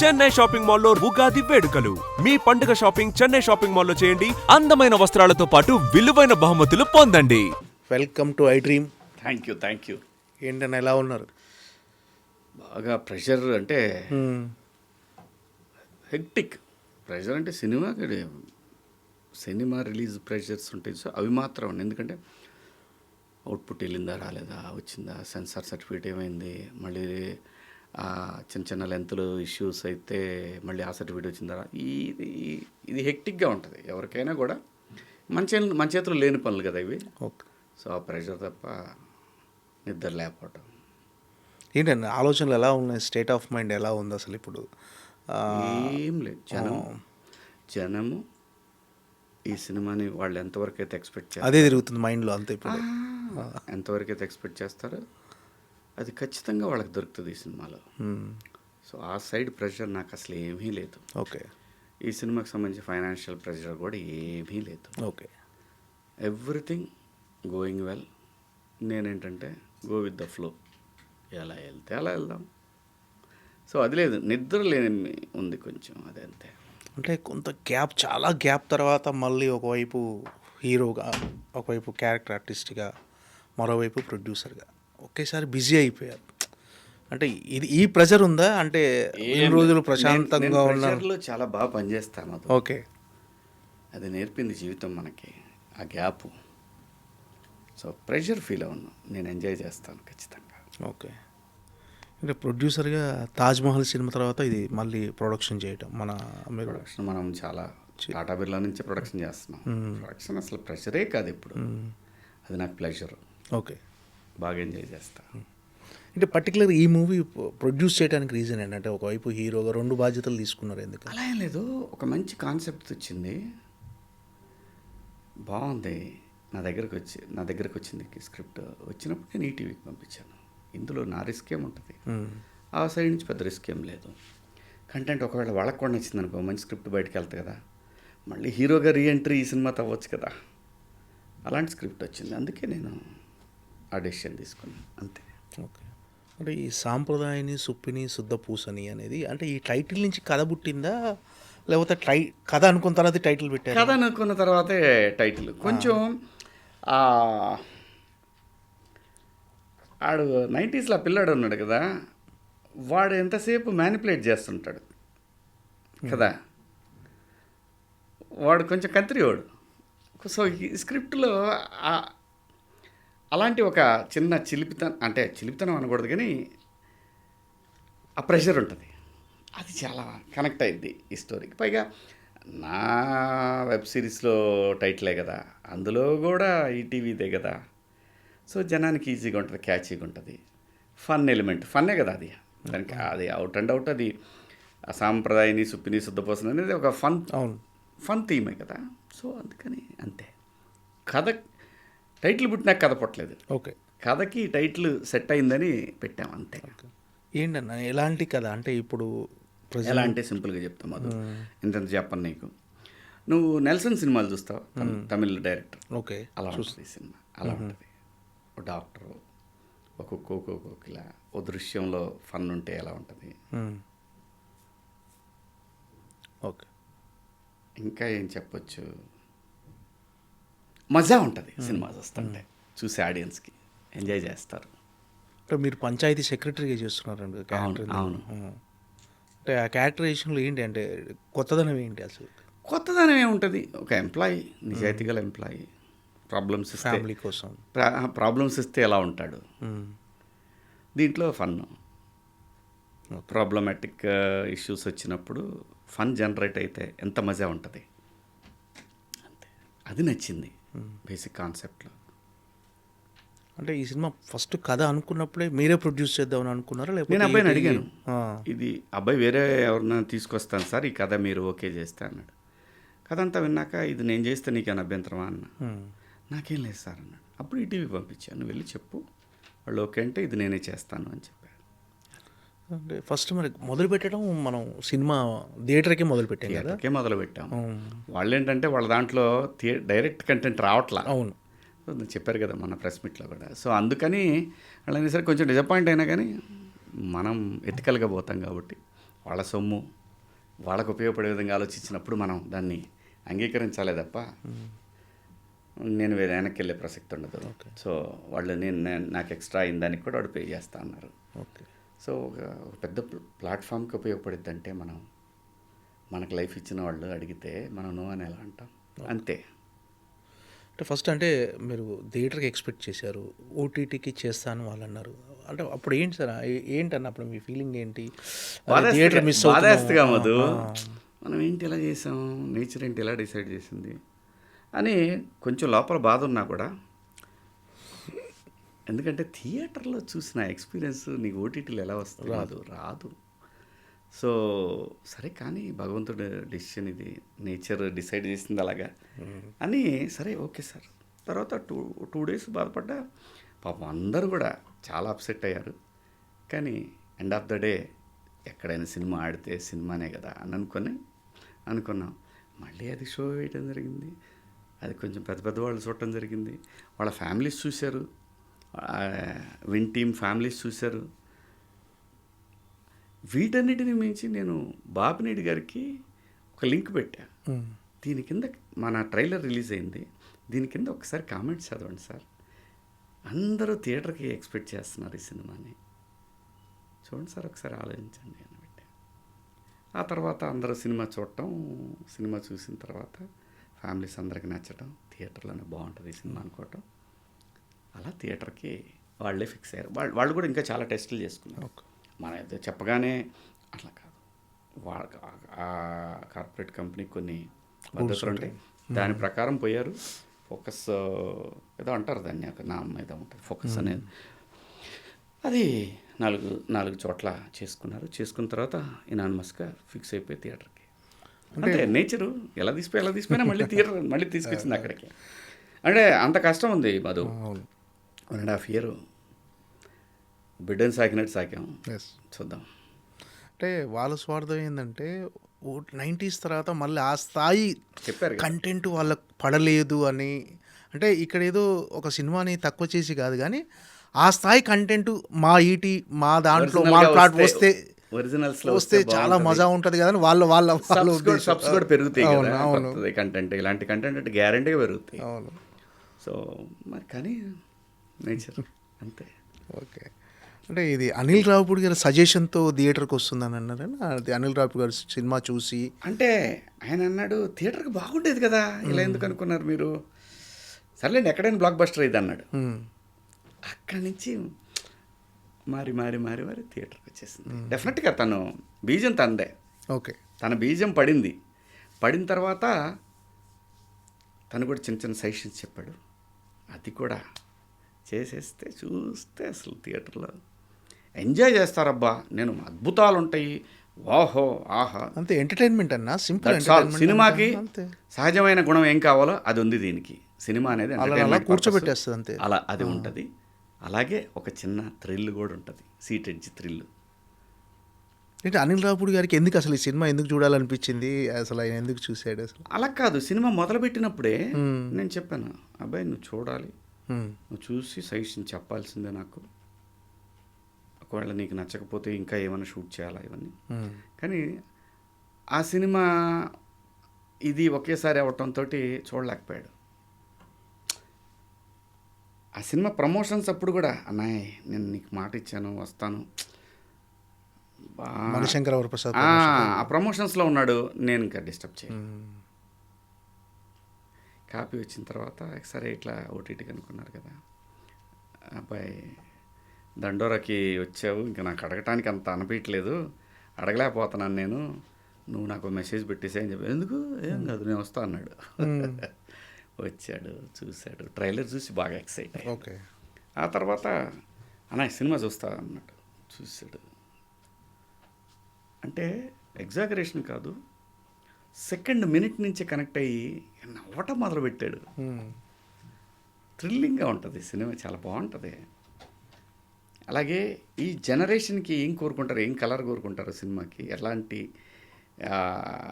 Chennai shopping మాల్లో ఉగాది వేడుకలు. మీ పండుగ షాపింగ్ చెన్నై షాపింగ్ మాల్లో చేయండి. అందమైన వస్త్రాలతో పాటు విలువైన బహుమతులు పొందండి. Welcome to I dream. Thank you. ఏంటని ఎలా ఉన్నారు? బాగా ప్రెషర్ అంటే హెక్టిక్ ప్రెషర్ అంటే సినిమా రిలీజ్ ప్రెషర్స్ ఉంటాయి. సో అవి మాత్రం ఎందుకంటే అవుట్పుట్ వెళ్ళిందా రాలేదా, వచ్చిందా, సెన్సార్ సర్టిఫికేట్ ఏమైంది, మళ్ళీ చిన్న చిన్న లెంత్లు ఇష్యూస్ అయితే మళ్ళీ ఆ సర్టిఫికేట్ వచ్చిందా, ఇది హెక్టిక్గా ఉంటుంది ఎవరికైనా కూడా. మన చేతులు లేని పనులు కదా ఇవి. ఓకే. సో ఆ ప్రెషర్ తప్ప నిద్ర లేకపోవటం. ఏంటండి ఆలోచనలు ఎలా ఉన్నాయి? స్టేట్ ఆఫ్ మైండ్ ఎలా ఉంది అసలు ఇప్పుడు? ఏం లేదు. జనము ఈ సినిమాని వాళ్ళు ఎంతవరకు అయితే ఎక్స్పెక్ట్ చేస్తారు, అదే తిరుగుతుంది మైండ్లో అంతే. ఇప్పుడు ఎంతవరకు అయితే ఎక్స్పెక్ట్ చేస్తారో అది ఖచ్చితంగా వాళ్ళకి దొరుకుతుంది ఈ సినిమాలో. సో ఆ సైడ్ ప్రెషర్ నాకు అసలు ఏమీ లేదు. ఓకే. ఈ సినిమాకి సంబంధించి ఫైనాన్షియల్ ప్రెషర్ కూడా ఏమీ లేదు. ఓకే. Everything going well. నేనేంటంటే గో విత్ ద ఫ్లో, ఎలా వెళ్తే అలా వెళ్దాం. సో అది లేదు, నిద్ర లేని ఉంది కొంచెం, అదే అంతే. అంటే కొంత గ్యాప్, చాలా గ్యాప్ తర్వాత మళ్ళీ ఒకవైపు హీరోగా, ఒకవైపు క్యారెక్టర్ ఆర్టిస్ట్గా, మరోవైపు ప్రొడ్యూసర్గా ఒకేసారి బిజీ అయిపోయారు. అంటే ఈ ప్రెషర్ ఉందా? అంటే ఈ రోజులు ప్రశాంతంగా ఉన్నారు, చాలా బాగా పనిచేస్తాను. ఓకే. అది నేర్పింది జీవితం మనకి, ఆ గ్యాప్. సో ప్రెషర్ ఫీల్ అవును, నేను ఎంజాయ్ చేస్తాను ఖచ్చితంగా. ఓకే. అంటే ప్రొడ్యూసర్గా తాజ్మహల్ సినిమా తర్వాత ఇది మళ్ళీ ప్రొడక్షన్ చేయటం, ప్రొడక్షన్ మనం చాలా టాటా బిర్లా నుంచి ప్రొడక్షన్ చేస్తున్నాం. ప్రొడక్షన్ అసలు ప్రెషరే కాదు ఇప్పుడు, అది నాకు ప్లెజర్. ఓకే. బాగా ఎంజాయ్ చేస్తాను. అంటే పర్టికులర్ ఈ మూవీ ప్రొడ్యూస్ చేయడానికి రీజన్ ఏంటంటే ఒకవైపు హీరోగా 2 బాధ్యతలు తీసుకున్నారు ఎందుకు? అలా ఏం లేదు, ఒక మంచి కాన్సెప్ట్ వచ్చింది, బాగుంది, నా దగ్గరకు వచ్చింది స్క్రిప్ట్. వచ్చినప్పుడు నేను ఈటీవీకి పంపించాను. ఇందులో నా రిస్క్ ఏముంటుంది, ఆ సైడ్ నుంచి పెద్ద రిస్క్ ఏం లేదు. కంటెంట్ ఒకవేళ వాళ్ళకు కూడా నచ్చింది అనుకో, మంచి స్క్రిప్ట్ బయటకు వెళ్తుంది కదా, మళ్ళీ హీరోగా రీఎంట్రీ ఈ సినిమాతో అవ్వచ్చు కదా, అలాంటి స్క్రిప్ట్ వచ్చింది. అందుకే నేను ఆ డెసిషన్ తీసుకున్నాను, అంతే. ఓకే. అంటే ఈ సాంప్రదాయని సుప్పిని శుద్ధ పూసని అనేది అంటే ఈ టైటిల్ నుంచి కథ పుట్టిందా, లేకపోతే కథ అనుకున్న తర్వాత టైటిల్ పెట్టారు? కథ అనుకున్న తర్వాతే టైటిల్. కొంచెం ఆడు 90s పిల్లాడు ఉన్నాడు కదా, వాడు ఎంతసేపు మ్యానిపులేట్ చేస్తుంటాడు కదా, వాడు కొంచెం కంత్రివాడు. సో ఈ స్క్రిప్ట్లో అలాంటి ఒక చిన్న చిలిపితనం అనకూడదు కానీ ఆ ప్రెషర్ ఉంటుంది, అది చాలా కనెక్ట్ అయింది ఈ స్టోరీకి. పైగా నా వెబ్ సిరీస్లో టైటిలే కదా, అందులో కూడా ఈటీవీదే కదా. సో జనానికి ఈజీగా ఉంటుంది, క్యాచీగా ఉంటుంది, ఫన్ ఎలిమెంట్, ఫన్నే కదా అది. దానికి అది అవుట్ అండ్ అవుట్ అది సాంప్రదాయని సుప్పిని శుద్ధపోసన అనేది ఒక ఫన్ థీమే కదా. సో అందుకని అంతే. కథ టైటిల్ పుట్టినాక కథ పుట్టలేదు. ఓకే. కథకి టైటిల్ సెట్ అయిందని పెట్టాం అంతే. ఏంటన్నా ఎలాంటి కథ అంటే ఇప్పుడు ఎలా అంటే సింపుల్గా చెప్తాం, అది ఇంత చెప్పను నీకు. నువ్వు నెల్సన్ సినిమాలు చూస్తావు, తమిళ్ డైరెక్టర్. ఓకే. అలా ఉంటుంది సినిమా, అలా ఉంటుంది. ఒక డాక్టరు, ఒక కోకిల, ఓ దృశ్యంలో ఫన్ ఉంటే ఎలా ఉంటుంది. ఓకే. ఇంకా ఏం చెప్పొచ్చు, మజా ఉంటుంది సినిమా చూస్తుంటే, చూసే ఆడియన్స్కి ఎంజాయ్ చేస్తారు. అంటే మీరు పంచాయతీ సెక్రటరీగా చేస్తున్నారండి క్యారెక్టర్. అవును. అంటే ఆ క్యారెక్టరైజేషన్లో ఏంటి అంటే కొత్తదనం ఏంటి అసలు? కొత్తదనం ఏముంటుంది, ఒక ఎంప్లాయీ, నిజాయితీ గల ఎంప్లాయీ, ప్రాబ్లమ్స్ ఫ్యామిలీ కోసం ప్రాబ్లమ్స్ ఇస్తే ఎలా ఉంటాడు, దీంట్లో ఫన్, ప్రాబ్లమాటిక్ ఇష్యూస్ వచ్చినప్పుడు ఫన్ జనరేట్ అయితే ఎంత మజా ఉంటుంది, అంతే. అది నచ్చింది బేసిక్ కాన్సెప్ట్లో. అంటే ఈ సినిమా ఫస్ట్ కథ అనుకున్నప్పుడే మీరే ప్రొడ్యూస్ చేద్దామని అనుకున్నారా? లేకపోతే నేను అబ్బాయిని అడిగాను, ఇది అబ్బాయి వేరే ఎవరినైనా తీసుకొస్తాను సార్, ఈ కథ మీరు ఓకే చేస్తే అన్నాడు. కథ అంతా విన్నాక ఇది నేను చేస్తే నీకేమైనా అభ్యంతరమా అన్న. నాకేం లేదు సార్ అన్నాడు. అప్పుడు ఈటీవీ పంపించాను, వెళ్ళి చెప్పు, వాళ్ళు ఓకే అంటే ఇది నేనే చేస్తాను అని చెప్పారు. అంటే ఫస్ట్ మరి మొదలు పెట్టడం మనం సినిమా థియేటర్కే మొదలుపెట్టాం కదా. థియేటర్కే మొదలుపెట్టాము. వాళ్ళు ఏంటంటే వాళ్ళ దాంట్లో డైరెక్ట్ కంటెంట్ రావట్లా. అవును, చెప్పారు కదా మన ప్రెస్ మీట్లో కూడా. సో అందుకని వాళ్ళని సరే కొంచెం డిసప్పాయింట్ అయినా కానీ మనం ఎథికల్గా పోతాం కాబట్టి వాళ్ళ సొమ్ము వాళ్ళకు ఉపయోగపడే విధంగా ఆలోచించినప్పుడు మనం దాన్ని అంగీకరించాలే తప్ప నేను వేరే వెనక్కి వెళ్ళే ప్రసక్తి ఉండదు. సో వాళ్ళు నాకు ఎక్స్ట్రా అయిన దానికి కూడా వాడు పే చేస్తా అన్నారు. ఓకే. సో ఒక పెద్ద ప్లాట్ఫామ్కి ఉపయోగపడుద్ది అంటే మనకు లైఫ్ ఇచ్చిన వాళ్ళు అడిగితే మనం నో అని ఎలా అంటాం, అంతే. అంటే ఫస్ట్ అంటే మీరు థియేటర్కి ఎక్స్పెక్ట్ చేశారు, ఓటీటీకి చేస్తాను వాళ్ళు అన్నారు. అంటే అప్పుడు ఏంటి సార్, ఏంటన్న అప్పుడు మీ ఫీలింగ్ ఏంటి? థియేటర్ మిస్ బాధేస్తగా మధు, మనం ఏంటి ఇలా చేసాం, నేచర్ ఏంటి ఎలా డిసైడ్ చేసింది అని కొంచెం లోపల బాధ ఉన్నా కూడా, ఎందుకంటే థియేటర్లో చూసిన ఎక్స్పీరియన్స్ నీకు ఓటీటీలో ఎలా వస్తుంది? రాదు. సో సరే కానీ భగవంతుడు డెసిషన్ ఇది, నేచర్ డిసైడ్ చేసింది అలాగా అని, సరే ఓకే సార్. తర్వాత టూ డేస్ బాధపడ్డా, పాపం అందరూ కూడా చాలా అప్సెట్ అయ్యారు. కానీ ఎండ్ ఆఫ్ ద డే ఎక్కడైనా సినిమా ఆడితే సినిమానే కదా అని అనుకున్నాం. మళ్ళీ అది షో వేయటం జరిగింది, అది కొంచెం పెద్ద వాళ్ళు చూడటం జరిగింది, వాళ్ళ ఫ్యామిలీస్ చూశారు, విన్ టీమ్ ఫ్యామిలీస్ చూశారు. వీటన్నిటిని మించి నేను బాపినేడి గారికి ఒక లింక్ పెట్టా. దీని కింద మన ట్రైలర్ రిలీజ్ అయింది, దీని కింద ఒకసారి కామెంట్స్ చదవండి సార్, అందరూ థియేటర్కి ఎక్స్పెక్ట్ చేస్తున్నారు ఈ సినిమాని, చూడండి సార్ ఒకసారి ఆలోచించండి అని పెట్టా. ఆ తర్వాత అందరూ సినిమా చూడటం, సినిమా చూసిన తర్వాత ఫ్యామిలీస్ అందరికి నచ్చటం, థియేటర్లోనే బాగుంటుంది ఈ సినిమా అనుకోవటం, అలా థియేటర్కి వాళ్ళే ఫిక్స్ అయ్యారు. వాళ్ళు కూడా ఇంకా చాలా టెస్టులు చేసుకున్నారు. మన అయితే చెప్పగానే అట్లా కాదు, ఆ కార్పొరేట్ కంపెనీకి కొన్ని పద్ధతులు ఉంటాయి, దాని ప్రకారం పోయారు. ఫోకస్ ఏదో అంటారు దాన్ని, ఒక నామం ఏదో ఉంటుంది ఫోకస్ అనేది, అది నాలుగు చోట్ల చేసుకున్న తర్వాత ఇనానిమస్గా ఫిక్స్ అయిపోయి థియేటర్కి. అంటే నేచరు ఎలా తీసిపోయినా మళ్ళీ థియేటర్ మళ్ళీ తీసుకొచ్చింది అక్కడికి. అంటే అంత కష్టం ఉంది మధు. 1.5 year బిడ్డని సాకాం. చూద్దాం. అంటే వాళ్ళ స్వార్థం ఏంటంటే 90s తర్వాత మళ్ళీ ఆ స్థాయి చెప్పారు కంటెంట్ వాళ్ళకు పడలేదు అని. అంటే ఇక్కడ ఏదో ఒక సినిమాని తక్కువ చేసి కాదు కానీ ఆ స్థాయి కంటెంట్ మా మా దాంట్లో మా ప్లాట్ వస్తే చాలా మజా ఉంటుంది కదా అని వాళ్ళ సబ్స్ కూడా పెరుగుతాయి కదా, కంటెంట్ ఇలాంటి కంటెంట్ అంటే గ్యారంటీగా పెరుగుతాయి. అవును. సో మరి కానీ నేచర్ అంతే. ఓకే. అంటే ఇది అనిల్ రావిపూడి గారి సజెషన్తో థియేటర్కి వస్తుందని అన్నారు. అది అనిల్ రావిపూడి గారి సినిమా చూసి అంటే ఆయన అన్నాడు థియేటర్కి బాగుండేది కదా, ఇలా ఎందుకు అనుకున్నారు మీరు, సర్లేండి ఎక్కడైనా బ్లాక్ బస్టర్ అయింది అన్నాడు. అక్కడి నుంచి మారి థియేటర్కి వచ్చేసింది. డెఫినెట్గా తను బీజం తందే. ఓకే. తన బీజం పడిన తర్వాత తను కూడా చిన్న సజెషన్స్ చెప్పాడు. అది కూడా చేసేస్తే చూస్తే అసలు థియేటర్లో ఎంజాయ్ చేస్తారబ్బా, నేను అద్భుతాలు ఉంటాయి, వాహో ఆహా, అంతే. ఎంటర్టైన్మెంట్ అన్న సింపుల్. సినిమాకి సహజమైన గుణం ఏం కావాలో అది ఉంది దీనికి. సినిమా అనేది కూర్చోబెట్టేస్తుంది అంతే, అలా అది ఉంటుంది. అలాగే ఒక చిన్న థ్రిల్ కూడా ఉంటుంది, సీట్ ఎడ్జ్ థ్రిల్. అంటే అనిల్ రావిపూడి గారికి ఎందుకు అసలు ఈ సినిమా ఎందుకు చూడాలనిపించింది, అసలు ఆయన ఎందుకు చూసాడు అసలు? అలా కాదు, సినిమా మొదలుపెట్టినప్పుడే నేను చెప్పాను, అబ్బాయి నువ్వు చూడాలి, నువ్వు చూసి సజెషన్ చెప్పాల్సిందే నాకు, ఒకవేళ నీకు నచ్చకపోతే ఇంకా ఏమైనా షూట్ చేయాలా ఇవన్నీ. కానీ ఆ సినిమా ఇది ఒకేసారి అవటంతో చూడలేకపోయాడు. ఆ సినిమా ప్రమోషన్స్ అప్పుడు కూడా అన్నయ్య నేను నీకు మాట ఇచ్చాను వస్తాను, మణిశంకర వరప్రసాద్ ఆ ప్రమోషన్స్లో ఉన్నాడు, నేను ఇంకా డిస్టర్బ్ చేయను. కాపీ వచ్చిన తర్వాత సరే ఇట్లా ఓటీటీకి అనుకున్నారు కదా, అబ్బాయి దండోరాకి వచ్చావు, ఇంకా నాకు అడగటానికి అంత అనిపించలేదు, అడగలేకపోతున్నాను నేను, నువ్వు నాకు మెసేజ్ పెట్టేసే అని చెప్పి. ఎందుకు, ఏం కాదు నేను వస్తా అన్నాడు. వచ్చాడు, చూశాడు, ట్రైలర్ చూసి బాగా ఎక్సైట్ అయ్యాడు. ఓకే. ఆ తర్వాత అన్న సినిమా చూస్తా అన్నట్టు చూశాడు. అంటే ఎగ్జాగరేషన్ కాదు, సెకండ్ మినిట్ నుంచి కనెక్ట్ అయ్యి నవ్వటం మొదలుపెట్టాడు. థ్రిల్లింగ్గా ఉంటుంది సినిమా, చాలా బాగుంటుంది. అలాగే ఈ జనరేషన్కి ఏం కోరుకుంటారు, ఏం కలర్ కోరుకుంటారు సినిమాకి, ఎలాంటి